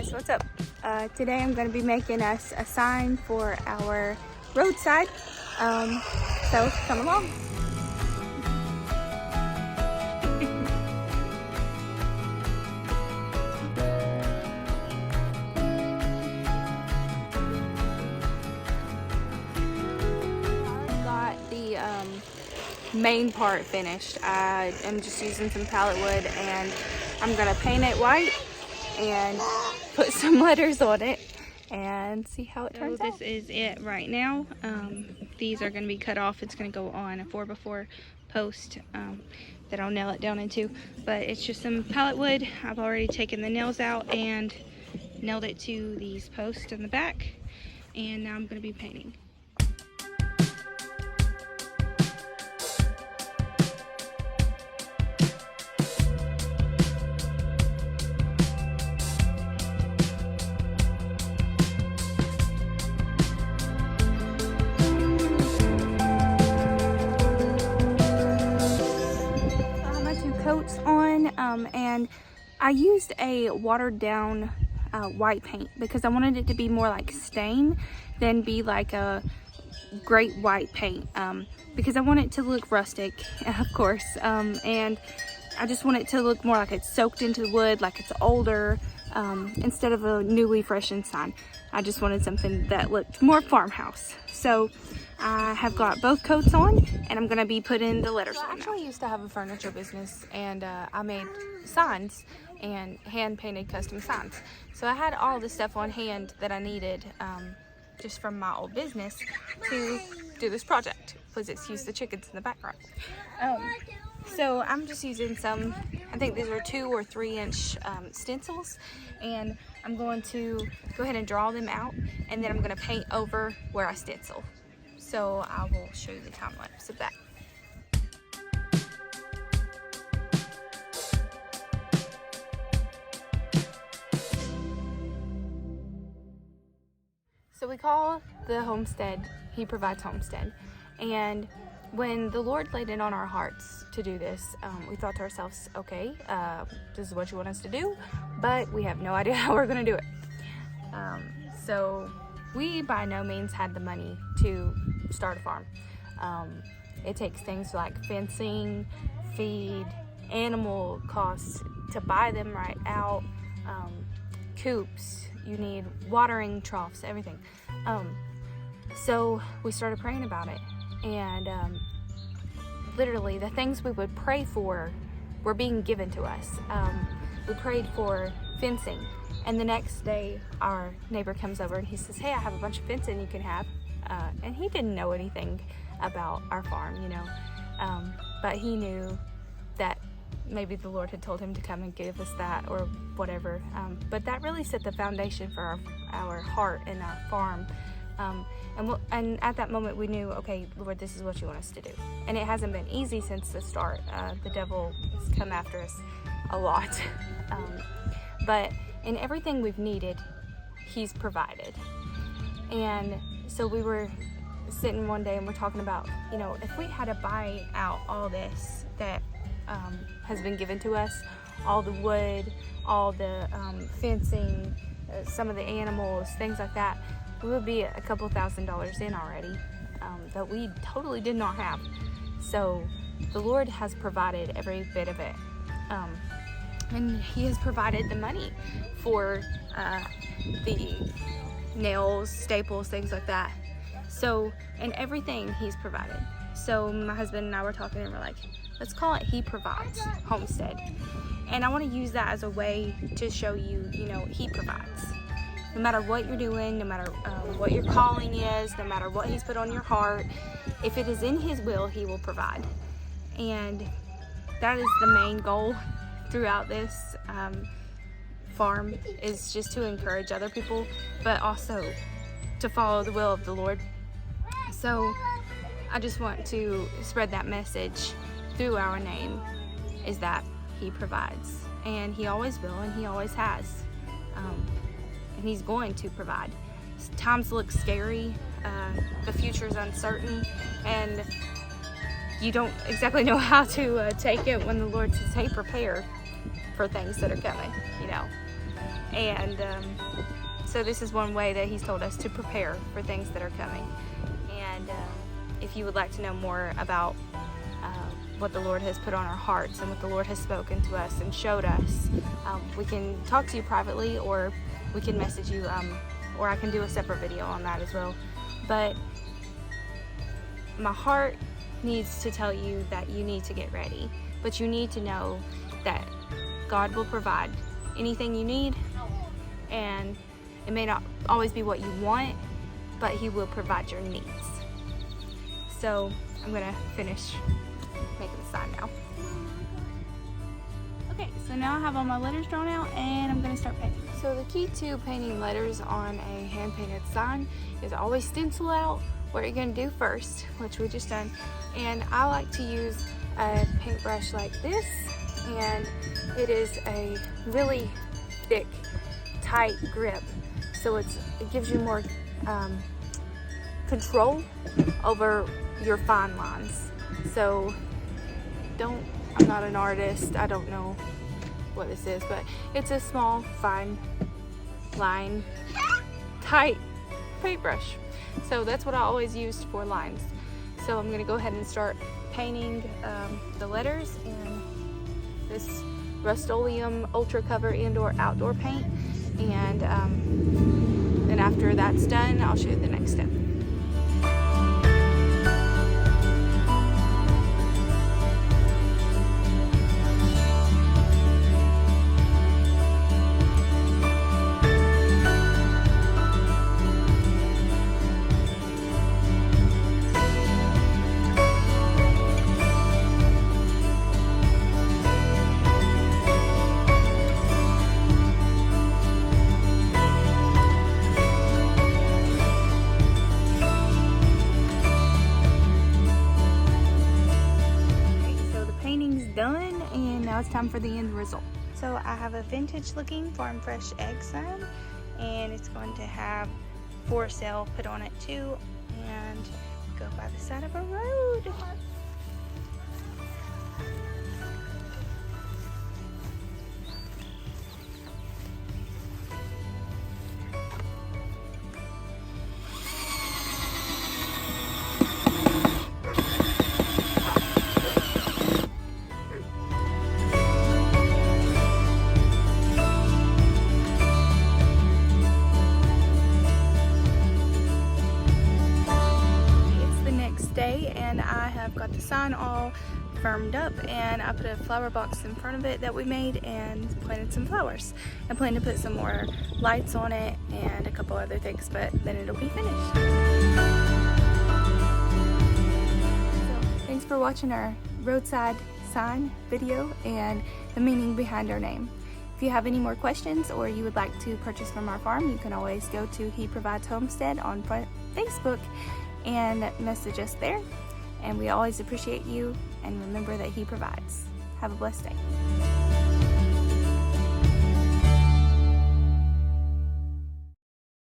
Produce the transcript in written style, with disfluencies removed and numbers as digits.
Guys, what's up? Today I'm going to be making us a sign for our roadside, so come along. I got the main part finished. I am just using some pallet wood and I'm going to paint it white and put some letters on it and see how it turns out. This is it right now. These are going to be cut off. It's going to go on a 4x4 post that I'll nail it down into. But it's just some pallet wood. I've already taken the nails out and nailed it to these posts in the back. And now I'm going to be painting. Coats on and I used a watered down white paint because I wanted it to be more like stain than be like a great white paint because I want it to look rustic, of course, and I just want it to look more like it's soaked into the wood, like it's older, instead of a newly freshened sign. I just wanted something that looked more farmhouse. So I have got both coats on and I'm going to be putting the letters on now. I actually used to have a furniture business and I made signs and hand painted custom signs. So I had all the stuff on hand that I needed just from my old business to do this project. Please excuse the chickens in the background. So I'm just using some, I think these are 2 or 3 inch stencils, and I'm going to go ahead and draw them out and then I'm going to paint over where I stencil. So I will show you the time lapse of that. So we call the Homestead, He Provides Homestead. And when the Lord laid it on our hearts to do this, we thought to ourselves, okay, this is what you want us to do, but we have no idea how we're going to do it. So we by no means had the money to start a farm. It takes things like fencing, feed, animal costs to buy them right out, coops, you need watering troughs, everything. So we started praying about it, and literally the things we would pray for were being given to us. We prayed for fencing, and the next day our neighbor comes over and he says, hey, I have a bunch of fencing you can have. And he didn't know anything about our farm, you know, but he knew that maybe the Lord had told him to come and give us that or whatever. But that really set the foundation for our heart and our farm. And at that moment we knew, okay, Lord, this is what you want us to do. And it hasn't been easy since the start. The devil has come after us a lot. But in everything we've needed, He's provided. And so we were sitting one day and we're talking about, you know, if we had to buy out all this that has been given to us, all the wood, all the fencing, some of the animals, things like that, we would be a couple $1,000s in already that we totally did not have. So the Lord has provided every bit of it. And He has provided the money for the nails, staples, things like that. So, and everything He's provided. So my husband and I were talking and we're like, let's call it He Provides Homestead. And I want to use that as a way to show you, you know, He provides. No matter what you're doing, no matter what your calling is, no matter what He's put on your heart, if it is in His will, He will provide. And that is the main goal throughout this farm, is just to encourage other people, but also to follow the will of the Lord. So I just want to spread that message through our name, is that He provides, and He always will, and He always has, and He's going to provide. Times look scary, the future is uncertain, and you don't exactly know how to take it when the Lord says, hey, prepare for things that are coming, you know. And so this is one way that he's told us to prepare for things that are coming. And if you would like to know more about what the Lord has put on our hearts and what the Lord has spoken to us and showed us, we can talk to you privately, or we can message you, or I can do a separate video on that as well. But my heart needs to tell you that you need to get ready, but you need to know that God will provide anything you need, and it may not always be what you want, but he will provide your needs. So I'm gonna finish making the sign now. Okay, so now I have all my letters drawn out and I'm gonna start painting. So the key to painting letters on a hand-painted sign is always stencil out what you're gonna do first, which we just done. And I like to use a paintbrush like this, and it is a really thick, tight grip. So it gives you more control over your fine lines. So I'm not an artist, I don't know what this is, but it's a small, fine line, tight paintbrush. So that's what I always used for lines. So I'm gonna go ahead and start painting the letters in this Rust-Oleum Ultra Cover Indoor Outdoor paint. And then after that's done, I'll show you the next step. Done, and now it's time for the end result. So I have a vintage looking farm fresh egg sign, and it's going to have for sale put on it too, and go by the side of a road. And I have got the sign all firmed up, and I put a flower box in front of it that we made and planted some flowers. I plan to put some more lights on it and a couple other things, but then it'll be finished. So, thanks for watching our roadside sign video and the meaning behind our name. If you have any more questions or you would like to purchase from our farm, you can always go to He Provides Homestead on Facebook and message us there. And we always appreciate you, and remember that He provides. Have a blessed day.